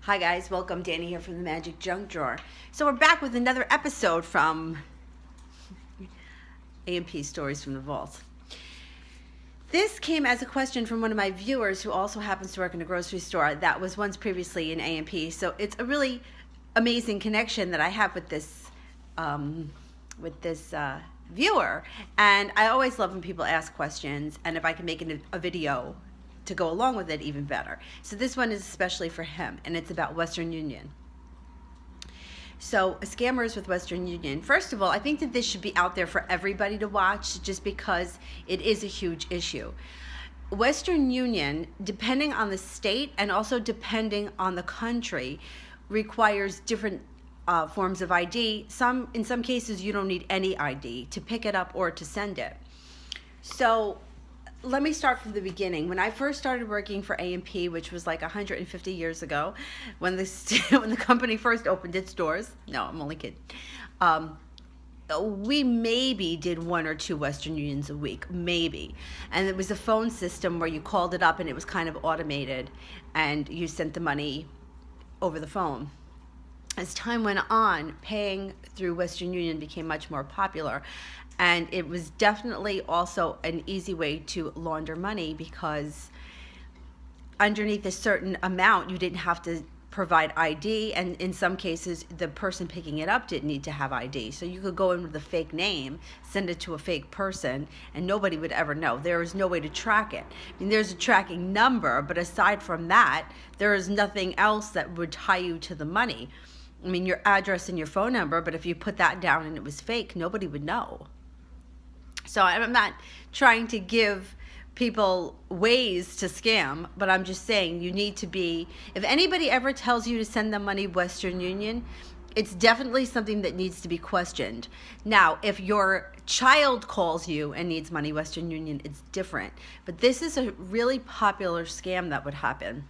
Hi guys, welcome. Danny here from the Magic Junk Drawer. So we're back with another episode from A&P Stories from the Vault. This came as a question from one of my viewers who also happens to work in a grocery store that was once previously in A&P. So it's a really amazing connection that I have with this viewer. And I always love when people ask questions, and if I can make a video to go along with it, even better. So this one is especially for him, and it's about Western Union. So scammers with Western Union. First of all, I think that this should be out there for everybody to watch just because it is a huge issue. Western Union, depending on the state and also depending on the country, requires different forms of ID. In some cases, you don't need any ID to pick it up or to send it. So let me start from the beginning. When I first started working for A&P, which was like 150 years ago, when the company first opened its doors. No, I'm only kidding. We maybe did one or two Western Unions a week, maybe. And it was a phone system where you called it up and it was kind of automated and you sent the money over the phone. As time went on, paying through Western Union became much more popular. And it was definitely also an easy way to launder money because underneath a certain amount, you didn't have to provide ID. And in some cases, the person picking it up didn't need to have ID. So you could go in with a fake name, send it to a fake person, and nobody would ever know. There is no way to track it. I mean, there's a tracking number, but aside from that, there is nothing else that would tie you to the money. I mean, your address and your phone number, but if you put that down and it was fake, nobody would know. So I'm not trying to give people ways to scam, but I'm just saying you need to be, if anybody ever tells you to send them money Western Union, it's definitely something that needs to be questioned. Now, if your child calls you and needs money Western Union, it's different. But this is a really popular scam that would happen.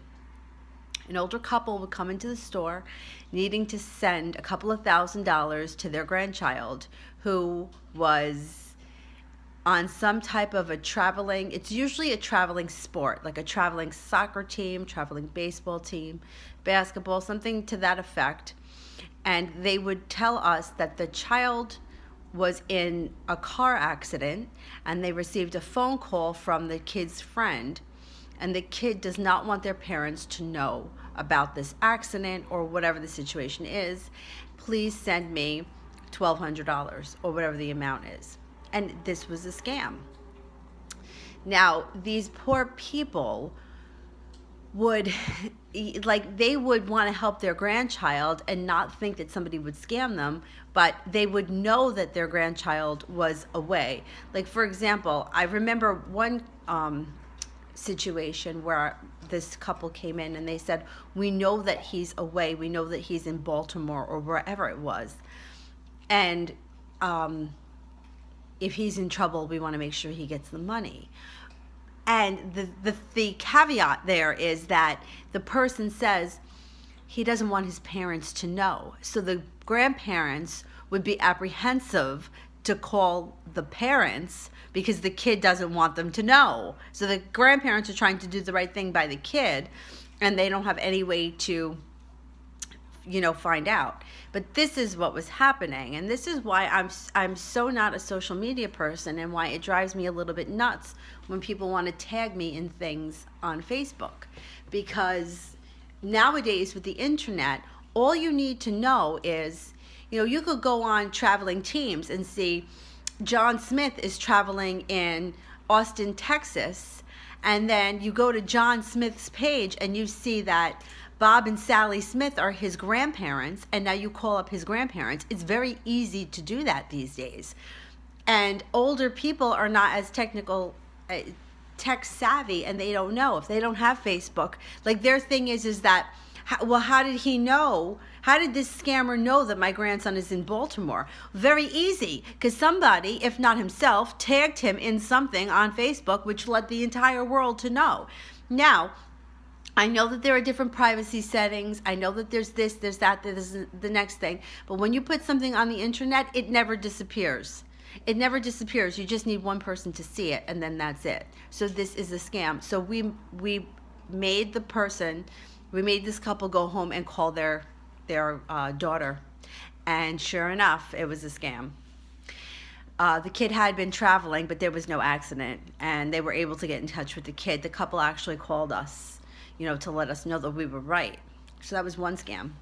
An older couple would come into the store needing to send a couple of $1,000s to their grandchild who was on some type of it's usually a traveling sport, like a traveling soccer team, traveling baseball team, basketball, something to that effect. And they would tell us that the child was in a car accident and they received a phone call from the kid's friend, and the kid does not want their parents to know about this accident or whatever the situation is. Please send me $1,200 or whatever the amount is. And this was a scam. Now, these poor people would want to help their grandchild and not think that somebody would scam them, but they would know that their grandchild was away. Like, for example, I remember one situation where this couple came in and they said, we know that he's away. We know that he's in Baltimore or wherever it was. And if he's in trouble, we want to make sure he gets the money. And the caveat there is that the person says he doesn't want his parents to know. So the grandparents would be apprehensive to call the parents because the kid doesn't want them to know. So the grandparents are trying to do the right thing by the kid, and they don't have any way to find out. But this is what was happening, and this is why I'm so not a social media person, and why it drives me a little bit nuts when people want to tag me in things on Facebook. Because nowadays with the internet, all you need to know is, you could go on Traveling Teams and see John Smith is traveling in Austin, Texas, and then you go to John Smith's page and you see that Bob and Sally Smith are his grandparents, and now you call up his grandparents. It's very easy to do that these days. And older people are not as tech savvy, and they don't know. If they don't have Facebook, like their thing is that, how did he know? How did this scammer know that my grandson is in Baltimore? Very easy, because somebody, if not himself, tagged him in something on Facebook, which led the entire world to know. Now, I know that there are different privacy settings. I know that there's this, there's that, there's the next thing. But when you put something on the internet, it never disappears. It never disappears. You just need one person to see it, and then that's it. So this is a scam. So we made the person We made this couple go home and call their daughter, and sure enough, it was a scam. The kid had been traveling, but there was no accident, and they were able to get in touch with the kid. The couple actually called us, to let us know that we were right. So that was one scam.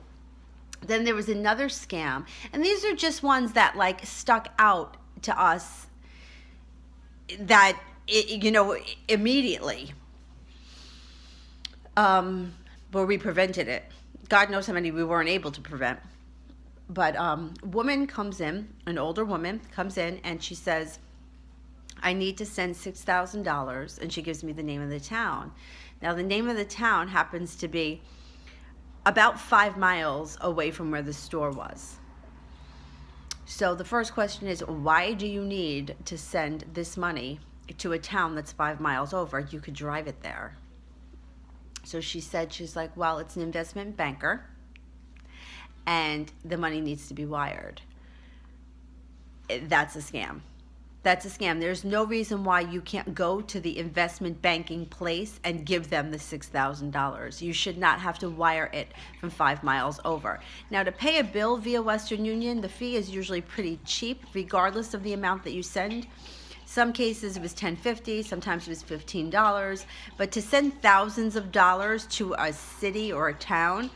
Then there was another scam, and these are just ones that like stuck out to us that, immediately. But we prevented it. God knows how many we weren't able to prevent. But woman comes in, an older woman comes in, and she says, I need to send $6,000, and she gives me the name of the town. Now, the name of the town happens to be about 5 miles away from where the store was. So the first question is, why do you need to send this money to a town that's 5 miles over? You could drive it there. So she said, she's like, well, it's an investment banker, and the money needs to be wired. That's a scam. That's a scam. There's no reason why you can't go to the investment banking place and give them the $6,000. You should not have to wire it from 5 miles over. Now, to pay a bill via Western Union, the fee is usually pretty cheap, regardless of the amount that you send. Some cases it was $10.50, sometimes it was $15. But to send thousands of dollars to a city or a town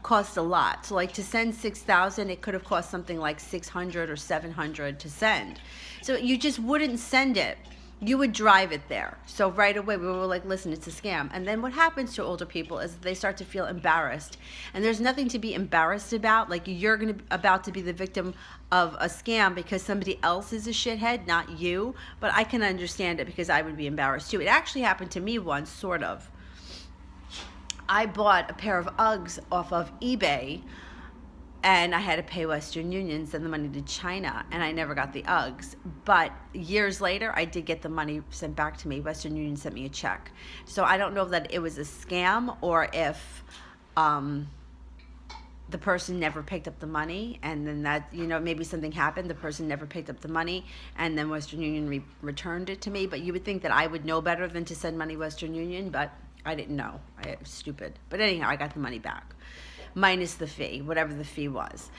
costs a lot. So like to send $6,000, it could have cost something like $600 or $700 to send. So you just wouldn't send it. You would drive it there. So right away we were like, listen, it's a scam. And then what happens to older people is they start to feel embarrassed. And there's nothing to be embarrassed about. Like you're about to be the victim of a scam because somebody else is a shithead, not you. But I can understand it because I would be embarrassed too. It actually happened to me once, sort of. I bought a pair of Uggs off of eBay, and I had to pay Western Union, send the money to China, and I never got the Uggs. But years later, I did get the money sent back to me. Western Union sent me a check. So I don't know that it was a scam or if the person never picked up the money, and then that, maybe something happened, the person never picked up the money, and then Western Union returned it to me. But you would think that I would know better than to send money Western Union, but I didn't know. I was stupid. But anyhow, I got the money back, minus the fee, whatever the fee was.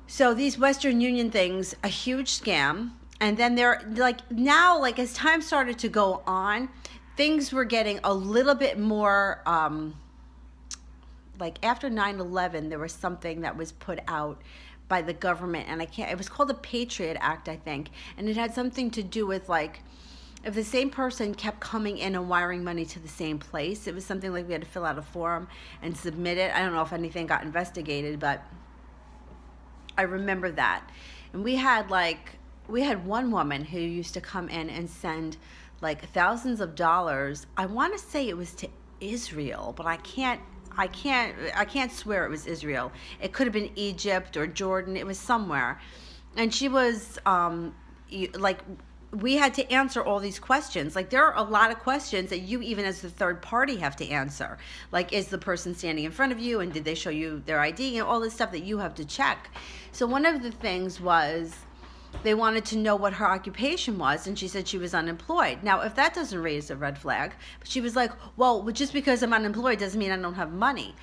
So these Western Union things, a huge scam. And then they're now, as time started to go on, things were getting a little bit more, after 9/11, there was something that was put out by the government, and it was called the Patriot Act, I think. And it had something to do with if the same person kept coming in and wiring money to the same place, it was something like we had to fill out a form and submit it. I don't know if anything got investigated, but I remember that. And we had one woman who used to come in and send thousands of dollars. I want to say it was to Israel, but I can't swear it was Israel. It could have been Egypt or Jordan. It was somewhere. And she was we had to answer all these questions. There are a lot of questions that you, even as the third party, have to answer. Is the person standing in front of you, and did they show you their ID, and all this stuff that you have to check. So one of the things was they wanted to know what her occupation was, and she said she was unemployed. Now, if that doesn't raise a red flag, but she was like, well, just because I'm unemployed doesn't mean I don't have money.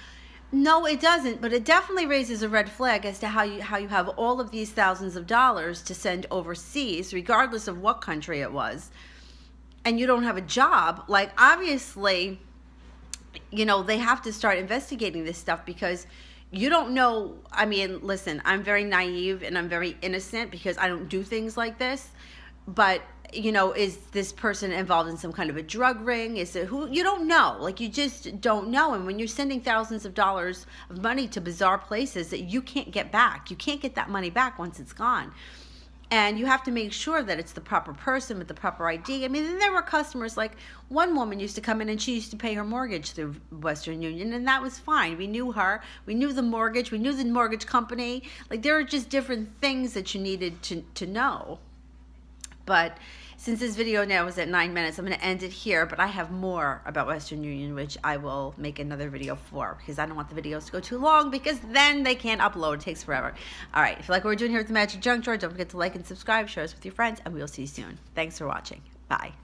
No, it doesn't, but it definitely raises a red flag as to how you have all of these thousands of dollars to send overseas, regardless of what country it was, and you don't have a job. Obviously, they have to start investigating this stuff because you don't know. I mean, listen, I'm very naive and I'm very innocent because I don't do things like this, but is this person involved in some kind of a drug ring? Is it who? You don't know. You just don't know. And when you're sending thousands of dollars of money to bizarre places that you can't get back, you can't get that money back once it's gone. And you have to make sure that it's the proper person with the proper ID. I mean, there were customers, one woman used to come in and she used to pay her mortgage through Western Union, and that was fine. We knew her. We knew the mortgage. We knew the mortgage company. There are just different things that you needed to know. But since this video now is at 9 minutes, I'm going to end it here, but I have more about Western Union, which I will make another video for, because I don't want the videos to go too long, because then they can't upload. It takes forever. All right, if you like what we're doing here with the Magic Junk Drawer, don't forget to like and subscribe, share us with your friends, and we will see you soon. Thanks for watching. Bye.